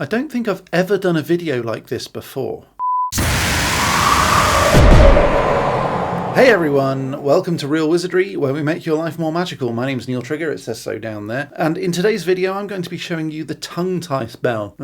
I don't think I've ever done a video like this before. Hey everyone, welcome to Real Wizardry, where we make your life more magical. My name's Neil Trigger, it says so down there. And in today's video, I'm going to be showing you the tongue tie spell.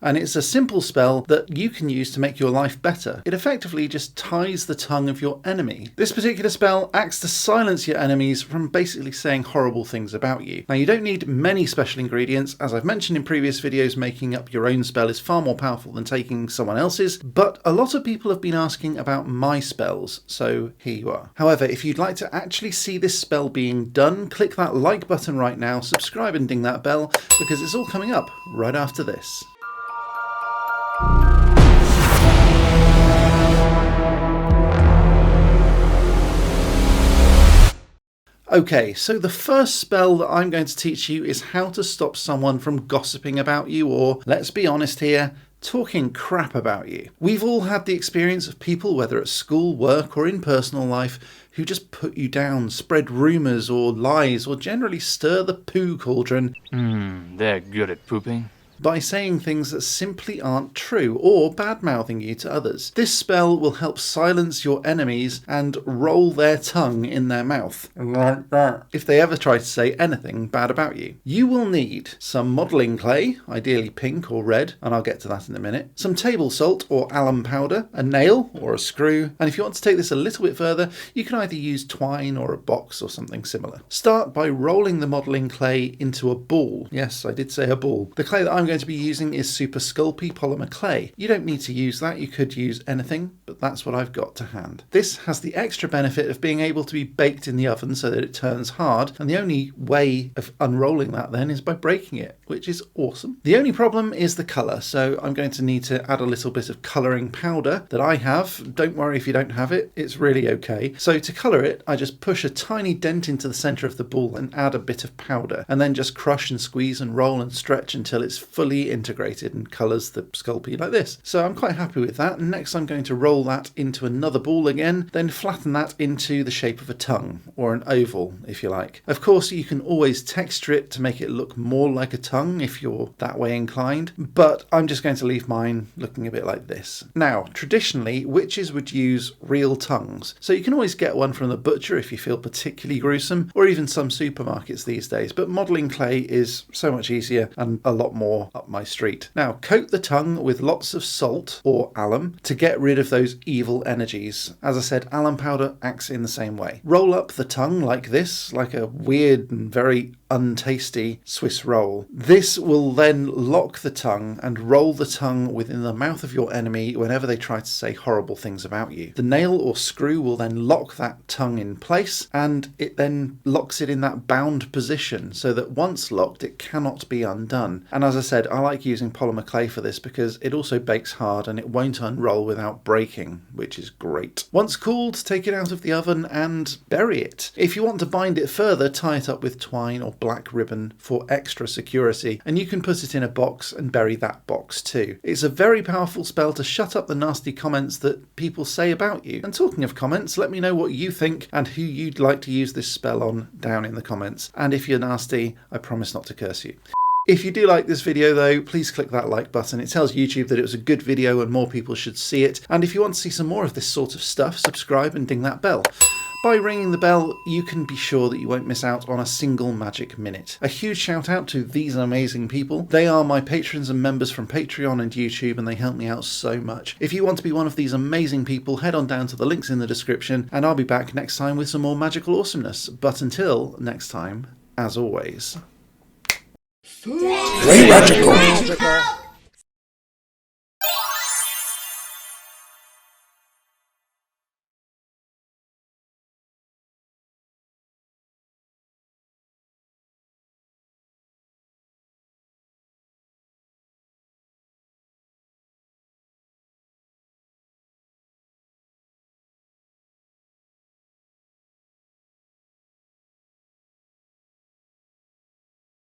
And it's a simple spell that you can use to make your life better. It effectively just ties the tongue of your enemy. This particular spell acts to silence your enemies from basically saying horrible things about you. Now, you don't need many special ingredients. As I've mentioned in previous videos, making up your own spell is far more powerful than taking someone else's, but a lot of people have been asking about my spells, so here you are. However, if you'd like to actually see this spell being done, click that like button right now, subscribe and ding that bell, because it's all coming up right after this. Okay, so the first spell that I'm going to teach you is how to stop someone from gossiping about you, or, let's be honest here, talking crap about you. We've all had the experience of people, whether at school, work, or in personal life, who just put you down, spread rumours or lies, or generally stir the poo cauldron. They're good at pooping. By saying things that simply aren't true or bad-mouthing you to others. This spell will help silence your enemies and roll their tongue in their mouth, like that, if they ever try to say anything bad about you. You will need some modelling clay, ideally pink or red, and I'll get to that in a minute, some table salt or alum powder, a nail or a screw, and if you want to take this a little bit further, you can either use twine or a box or something similar. Start by rolling the modelling clay into a ball. Yes, I did say a ball. The clay that I'm going to be using is Super Sculpey polymer clay. You don't need to use that, you could use anything, but that's what I've got to hand. This has the extra benefit of being able to be baked in the oven so that it turns hard, and the only way of unrolling that then is by breaking it, which is awesome. The only problem is the colour, so I'm going to need to add a little bit of colouring powder that I have. Don't worry if you don't have it, it's really okay. So to colour it, I just push a tiny dent into the centre of the ball and add a bit of powder, and then just crush and squeeze and roll and stretch until it's fully integrated and colours the Sculpey like this. So I'm quite happy with that. Next I'm going to roll that into another ball again, then flatten that into the shape of a tongue, or an oval if you like. Of course you can always texture it to make it look more like a tongue if you're that way inclined, but I'm just going to leave mine looking a bit like this. Now, traditionally witches would use real tongues, so you can always get one from the butcher if you feel particularly gruesome, or even some supermarkets these days, but modelling clay is so much easier and a lot more up my street. Now, coat the tongue with lots of salt or alum to get rid of those evil energies. As I said, alum powder acts in the same way. Roll up the tongue like this, like a weird and very untasty Swiss roll. This will then lock the tongue and roll the tongue within the mouth of your enemy whenever they try to say horrible things about you. The nail or screw will then lock that tongue in place, and it then locks it in that bound position so that once locked it cannot be undone. And as I said, I like using polymer clay for this because it also bakes hard and it won't unroll without breaking, which is great. Once cooled, take it out of the oven and bury it. If you want to bind it further, tie it up with twine or black ribbon for extra security, and you can put it in a box and bury that box too. It's a very powerful spell to shut up the nasty comments that people say about you. And talking of comments, let me know what you think and who you'd like to use this spell on down in the comments. And if you're nasty, I promise not to curse you. If you do like this video though, please click that like button. It tells YouTube that it was a good video and more people should see it. And if you want to see some more of this sort of stuff, subscribe and ding that bell. By ringing the bell, you can be sure that you won't miss out on a single magic minute. A huge shout out to these amazing people. They are my patrons and members from Patreon and YouTube, and they help me out so much. If you want to be one of these amazing people, head on down to the links in the description, and I'll be back next time with some more magical awesomeness. But until next time, as always, Stay magical.